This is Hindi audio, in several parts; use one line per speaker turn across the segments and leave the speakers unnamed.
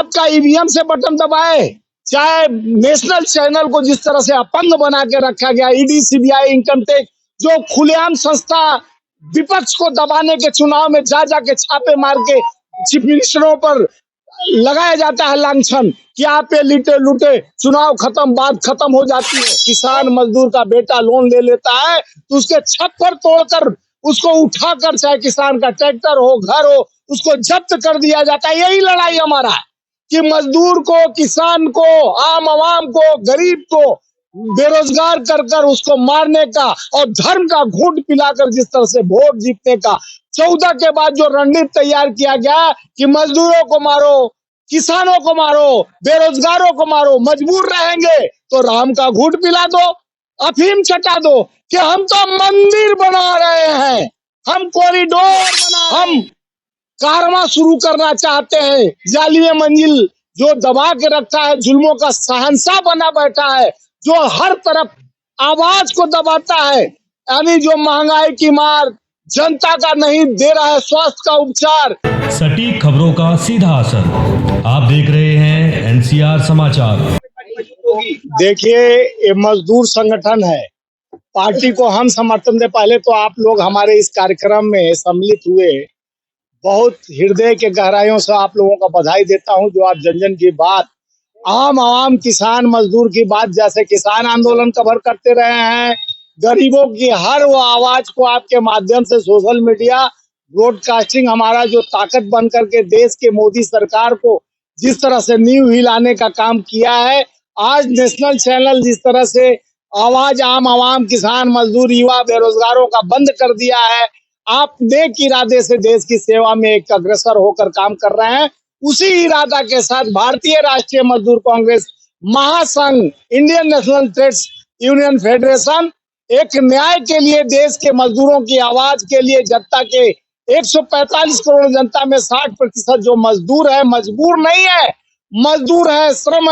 आपका ईवीएम से बटन दबाए, चाहे नेशनल चैनल को जिस तरह से अपंग बना के रखा गया, ईडी, सीबीआई, इनकम टैक्स, जो खुलेआम संस्था विपक्ष को दबाने के चुनाव में जा जाके छापे मार के चीफ मिनिस्टरों पर लगाया जाता है लांछन कि आप पे लूटे लूटे, चुनाव खत्म, बात खत्म हो जाती है। किसान मजदूर का बेटा लोन ले लेता है तो उसके छप्पर तोड़कर उसको उठाकर, चाहे किसान का ट्रैक्टर हो, घर हो, उसको जब्त कर दिया जाता है। यही लड़ाई हमारा है कि मजदूर को, किसान को, आम आवाम को, गरीब को बेरोजगार कर कर उसको मारने का और धर्म का घूंट पिलाकर जिस तरह से वोट जीतने का 14 के बाद जो रणनीति तैयार किया गया कि मजदूरों को मारो, किसानों को मारो, बेरोजगारों को मारो, मजबूर रहेंगे तो राम का घूंट पिला दो, अफीम चटा दो, कि हम तो मंदिर बना रहे हैं, हम कॉरिडोर हम कारवां शुरू करना चाहते हैं। जालिम मंजिल जो दबा के रखा है, जुल्मों का शहंशाह बना बैठा है, जो हर तरफ आवाज को दबाता है, यानी जो महंगाई की मार जनता का नहीं दे रहा है, स्वास्थ्य का उपचार,
सटीक खबरों का सीधा असर। आप देख रहे हैं एनसीआर समाचार।
देखिए, ये मजदूर संगठन है, पार्टी को हम समर्थन दे। पहले तो आप लोग हमारे इस कार्यक्रम में सम्मिलित हुए, बहुत हृदय के गहराइयों से आप लोगों का बधाई देता हूं, जो आप जन जन की बात, आम आवाम, किसान मजदूर की बात, जैसे किसान आंदोलन कवर करते रहे हैं, गरीबों की हर वो आवाज को आपके माध्यम से सोशल मीडिया ब्रॉडकास्टिंग हमारा जो ताकत बन करके देश के मोदी सरकार को जिस तरह से नींव हिलाने का काम किया है, आज नेशनल चैनल जिस तरह से आवाज आम आवाम, किसान मजदूर, युवा, बेरोजगारों का बंद कर दिया है, आप नेक इरादे से देश की सेवा में एक अग्रसर होकर काम कर रहे हैं। उसी इरादा के साथ भारतीय राष्ट्रीय Mazdoor Congress Mahasangh, Indian National Trades Union Federation एक न्याय के लिए, देश के मजदूरों की आवाज के लिए, जनता के 145 करोड़ जनता में 60% जो मजदूर है, मजबूर नहीं है, मजदूर है, श्रम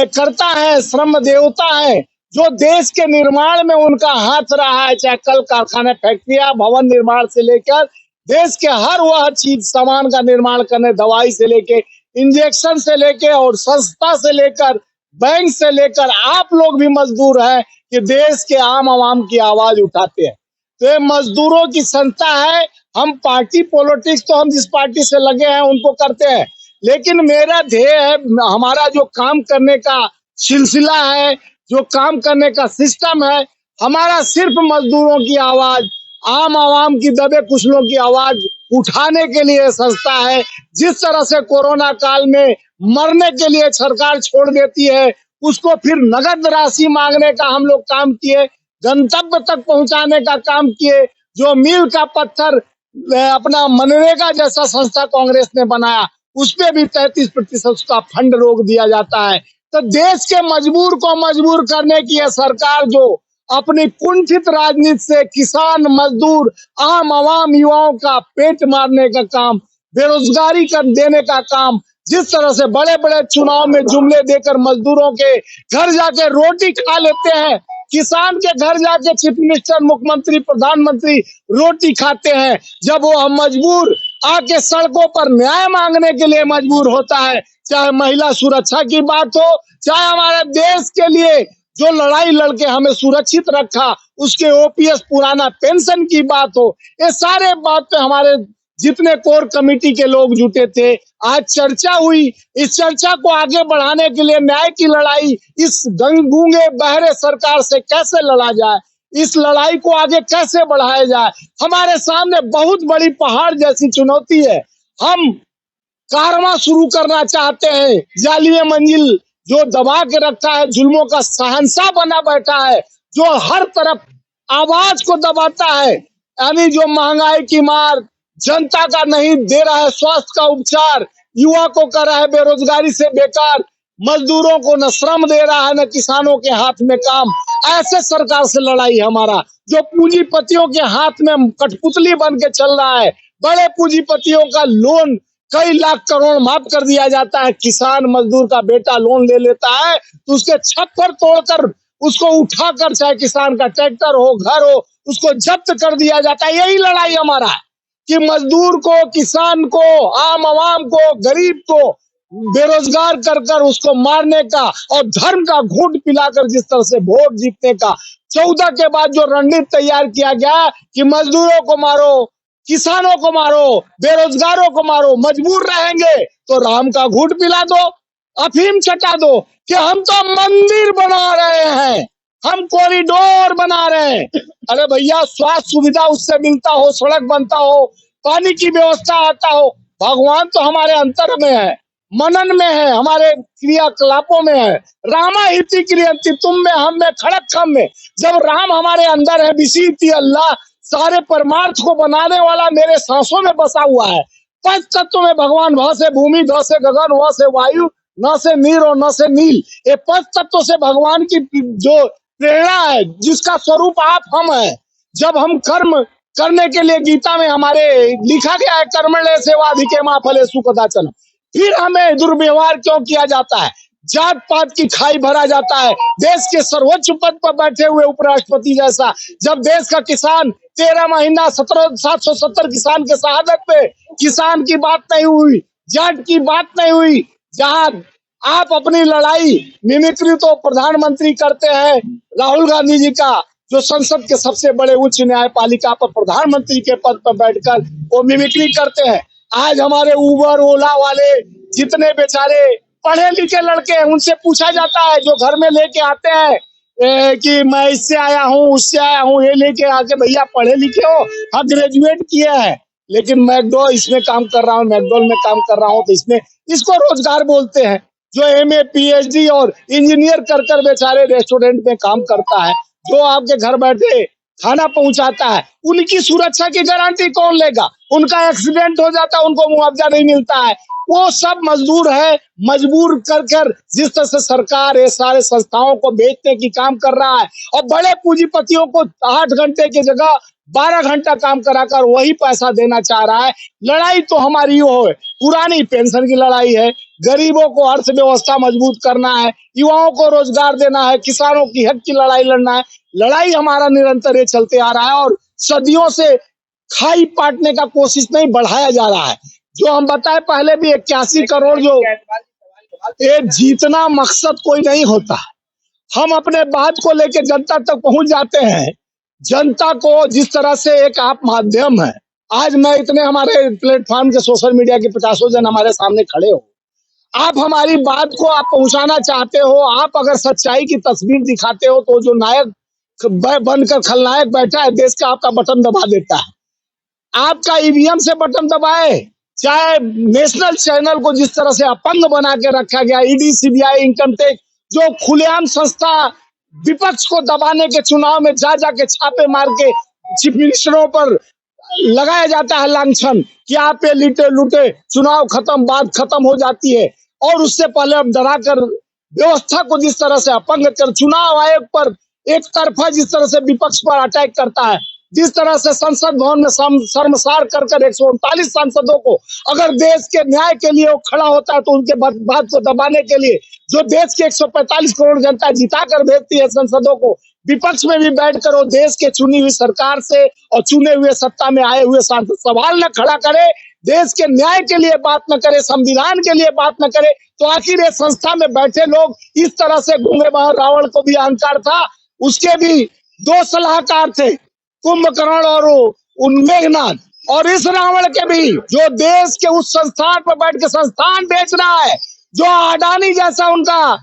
करता है, श्रम देवता है, जो देश के निर्माण में उनका हाथ रहा है, चाहे कल कारखाने, फैक्ट्रियां, भवन निर्माण से लेकर देश के हर वह चीज, सामान का निर्माण करने, दवाई से लेके, इंजेक्शन से लेके और संस्था से लेकर, बैंक से लेकर, आप लोग भी मजदूर हैं कि देश के आम आवाम की आवाज उठाते हैं। तो ये मजदूरों की संस्था है। हम पार्टी पॉलिटिक्स तो हम जिस पार्टी से लगे हैं उनको करते हैं, लेकिन मेरा ध्येय है, हमारा जो काम करने का सिलसिला है, जो काम करने का सिस्टम है, हमारा सिर्फ मजदूरों की आवाज, आम आवाम की दबे कुचलों की आवाज उठाने के लिए संस्था है। जिस तरह से कोरोना काल में मरने के लिए सरकार छोड़ देती है, उसको फिर नगद राशि मांगने का हम लोग काम किए, गंतव्य तक पहुंचाने का काम किए। जो मील का पत्थर अपना मनरेगा जैसा संस्था कांग्रेस ने बनाया, उस पे भी 33% उसका फंड रोक दिया जाता है। तो देश के मजबूर को मजबूर करने की यह सरकार जो अपनी कुंठित राजनीति से किसान, मजदूर, आम आवाम, युवाओं का पेट मारने का काम, बेरोजगारी कर देने का काम, जिस तरह से बड़े बड़े चुनाव में जुमले देकर मजदूरों के घर जाके रोटी खा लेते हैं, किसान के घर जाके चीफ मिनिस्टर, मुख्यमंत्री, प्रधानमंत्री रोटी खाते हैं, जब वो मजबूर आके सड़कों पर न्याय मांगने के लिए मजबूर होता है, चाहे महिला सुरक्षा की बात हो, चाहे हमारे देश के लिए जो लड़ाई लड़के हमें सुरक्षित रखा उसके ओपीएस पुराना पेंशन की बात हो, ये सारे बात पे हमारे जितने कोर कमेटी के लोग जुटे थे, आज चर्चा हुई। इस चर्चा को आगे बढ़ाने के लिए न्याय की लड़ाई इस गूंगे बहरे सरकार से कैसे लड़ा जाए, इस लड़ाई को आगे कैसे बढ़ाया जाए, हमारे सामने बहुत बड़ी पहाड़ जैसी चुनौती है। हम कारवां शुरू करना चाहते हैं। जालिम मंजिल जो दबा के रखा है, जुल्मों का शहंशाह बना बैठा है, जो हर तरफ आवाज को दबाता है, यानी जो महंगाई की मार जनता का नहीं दे रहा है, स्वास्थ्य का उपचार युवा को कर रहा है, बेरोजगारी से बेकार, मजदूरों को न श्रम दे रहा है, न किसानों के हाथ में काम, ऐसे सरकार से लड़ाई हमारा, जो पूंजीपतियों के हाथ में कठपुतली बन के चल रहा है। बड़े पूंजीपतियों का लोन कई लाख करोड़ माफ कर दिया जाता है, किसान मजदूर का बेटा लोन ले लेता है तो उसके छप्पर तोड़कर उसको उठाकर, चाहे किसान का ट्रैक्टर हो, घर हो, उसको जब्त कर दिया जाता है। यही लड़ाई हमारा है कि मजदूर को, किसान को, आम आवाम को, गरीब को बेरोजगार कर कर उसको मारने का और धर्म का घूंट पिलाकर जिस तरह से वोट जीतने का 14 के बाद जो रणनीति तैयार किया गया कि मजदूरों को मारो, किसानों को मारो, बेरोजगारों को मारो, मजबूर रहेंगे तो राम का घूंट पिला दो, अफीम चटा दो कि हम तो मंदिर बना रहे हैं, हम कॉरिडोर बना रहे हैं। अरे भैया, स्वास्थ्य सुविधा उससे मिलता हो, सड़क बनता हो, पानी की व्यवस्था आता हो, भगवान तो हमारे अंतर में है, मनन में है, हमारे क्रियाकलापों में है। रामा हिति क्रियंति, तुम में, हम में, खड़क खम में। जब राम हमारे अंदर है, विसीति अल्लाह, सारे परमार्थ को बनाने वाला मेरे सांसों में बसा हुआ है। पंच तत्व में भगवान, भ से भूमि, ध से गगन, व से वायु, न से नीर और न से नील। ये पंच तत्व से भगवान की जो प्रेरणा है, जिसका स्वरूप आप हम है। जब हम कर्म करने के लिए गीता में हमारे लिखा गया है, कर्मण्य सेवाधिकेमा फलेषु कदाचन, फिर हमें दुर्व्यवहार क्यों किया जाता है, जात पात की खाई भरा जाता है। देश के सर्वोच्च पद पर बैठे हुए उपराष्ट्रपति जैसा, जब देश का किसान 13 महीना 770 किसान के शहादत पे किसान की बात नहीं हुई, जाट की बात नहीं हुई। जहां आप अपनी लड़ाई मिमिक्री तो प्रधानमंत्री करते हैं, राहुल गांधी जी का, जो संसद के सबसे बड़े उच्च न्यायपालिका पर प्रधानमंत्री के पद पर बैठकर वो मिमिक्री करते हैं। आज हमारे उबर ओला वाले जितने बेचारे पढ़े लिखे लड़के हैं, उनसे पूछा जाता है, जो घर में लेके आते हैं कि मैं इससे आया हूँ, उससे आया हूँ, ये लेके आके, भैया पढ़े लिखे हो, हाँ ग्रेजुएट किए हैं, लेकिन मैकडो इसमें काम कर रहा हूँ, मैकडोल में काम कर रहा हूँ, तो इसमें इसको रोजगार बोलते हैं। जो एमए पीएचडी और इंजीनियर कर कर बेचारे रेस्टोरेंट में काम करता है, जो आपके घर बैठे खाना पहुंचाता है, उनकी सुरक्षा की गारंटी कौन लेगा? उनका एक्सीडेंट हो जाता है, उनको मुआवजा नहीं मिलता है। वो सब मजदूर है, मजबूर कर कर जिस तरह से सरकार ये सारे संस्थाओं को बेचने की काम कर रहा है और बड़े पूंजीपतियों को 8 घंटे की जगह 12 घंटा काम कराकर वही पैसा देना चाह रहा है। लड़ाई तो हमारी हो है, पुरानी पेंशन की लड़ाई है, गरीबों को अर्थव्यवस्था मजबूत करना है, युवाओं को रोजगार देना है, किसानों की हक की लड़ाई लड़ना है। लड़ाई हमारा निरंतर ये चलते आ रहा है और सदियों से खाई पाटने का कोशिश नहीं, बढ़ाया जा रहा है। जो हम बताए पहले भी 81 करोड़, जो ये जीतना मकसद कोई नहीं होता। हम अपने बात को लेकर जनता तक पहुंच जाते हैं। जनता को जिस तरह से एक आप माध्यम है, आज मैं इतने हमारे प्लेटफॉर्म के सोशल मीडिया के 50 जन हमारे सामने खड़े हो, आप हमारी बात को आप पहुंचाना चाहते हो, आप अगर सच्चाई की तस्वीर दिखाते हो तो जो नायक बनकर खलनायक बैठा है देश का, आपका बटन दबा देता है। आपका ईवीएम से बटन दबाए, चाहे नेशनल चैनल को जिस तरह से अपंग बना के रखा गया, ईडी सीबीआई इनकम टैक्स, जो खुलेआम संस्था विपक्ष को दबाने के चुनाव में जा जाके छापे मार के चीफ मिनिस्टरों पर लगाया जाता है लांछन कि आप ये लूटे लूटे, चुनाव खत्म, बात खत्म हो जाती है। और उससे पहले अब डरा कर व्यवस्था को जिस तरह से अपंग कर चुनाव आयोग पर एक तरफा जिस तरह से विपक्ष पर अटैक करता है, जिस तरह से संसद भवन में शर्मसार कर 139 सांसदों को, अगर देश के न्याय के लिए वो खड़ा होता है तो उनके बात को दबाने के लिए जो देश के 145 करोड़ जनता जिता कर भेजती है संसदों को, विपक्ष में भी बैठकर वो देश के चुनी हुई सरकार से और चुने हुए सत्ता में आए हुए सांसद सवाल न खड़ा करे, देश के न्याय के लिए बात न करे, संविधान के लिए बात न करे, तो आखिर ये संस्था में बैठे लोग इस तरह से घूमे। रावण को भी अहंकार था, उसके भी 2 सलाहकार थे, कुंभकर्ण और उन्मेघनाथ, और इस रावण के भी जो देश के उस संस्थान पर बैठ के संस्थान बेच रहा है, जो अडानी जैसा उनका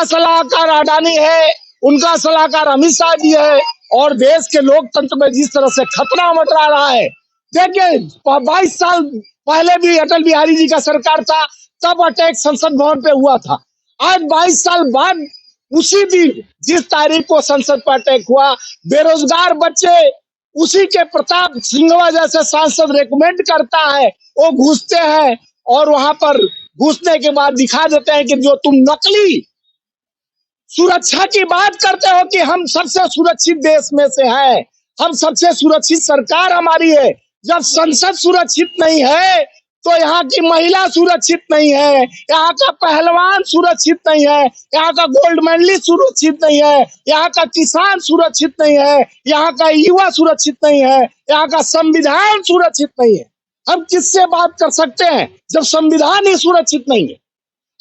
सलाहकार अडानी है, उनका सलाहकार अमित शाह जी है, और देश के लोकतंत्र में जिस तरह से खतरा मंडरा रहा है। देखिए 22 साल पहले भी अटल बिहारी जी का सरकार था, तब अटैक संसद भवन पे हुआ था। आज 22 साल बाद उसी दिन जिस तारीख को संसद पर अटैक हुआ, बेरोजगार बच्चे उसी के प्रताप सिंघवा जैसे सांसद रेकमेंड करता है, वो घुसते हैं और वहां पर घुसने के बाद दिखा देते हैं कि जो तुम नकली सुरक्षा की बात करते हो कि हम सबसे सुरक्षित देश में से हैं, हम सबसे सुरक्षित सरकार हमारी है। जब संसद सुरक्षित नहीं है तो यहाँ की महिला सुरक्षित नहीं है, यहाँ का पहलवान सुरक्षित नहीं है, यहाँ का गोल्ड मेडलिस्ट सुरक्षित नहीं है, यहाँ का किसान सुरक्षित नहीं है, यहाँ का युवा सुरक्षित नहीं है, यहाँ का संविधान सुरक्षित नहीं है। हम किससे बात कर सकते हैं जब संविधान ही सुरक्षित नहीं है?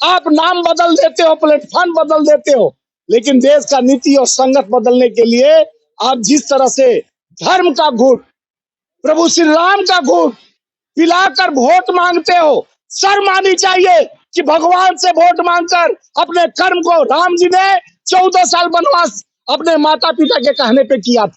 आप नाम बदल देते हो, प्लेटफॉर्म बदल देते हो, लेकिन देश का नीति और संगत बदलने के लिए आप जिस तरह से धर्म का घूट, प्रभु श्री राम का घूट पिलाकर वोट मांगते हो, शर्म आनी चाहिए कि भगवान से वोट मांगकर अपने कर्म को राम जी ने 14 साल वनवास अपने माता पिता के कहने पे किया था।